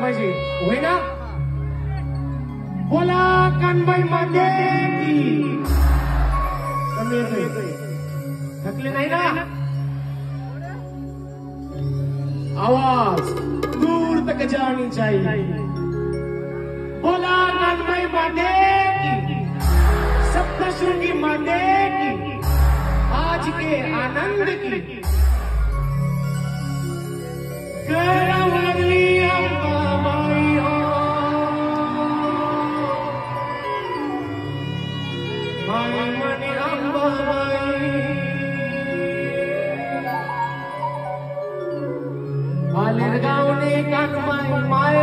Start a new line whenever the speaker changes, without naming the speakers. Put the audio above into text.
पाहिजे होय ना. बोला कानबाई माते की. कमी येतोय, थकले नाही ना. आवाज दूर तक जानी चाहिए. बोला कानबाई माते की, सप्तशृंगी माते की, आज के आनंद की. करवली अंबाबाई हो, माई मनी अंबाबाई. बालेर गावने कानबाई माय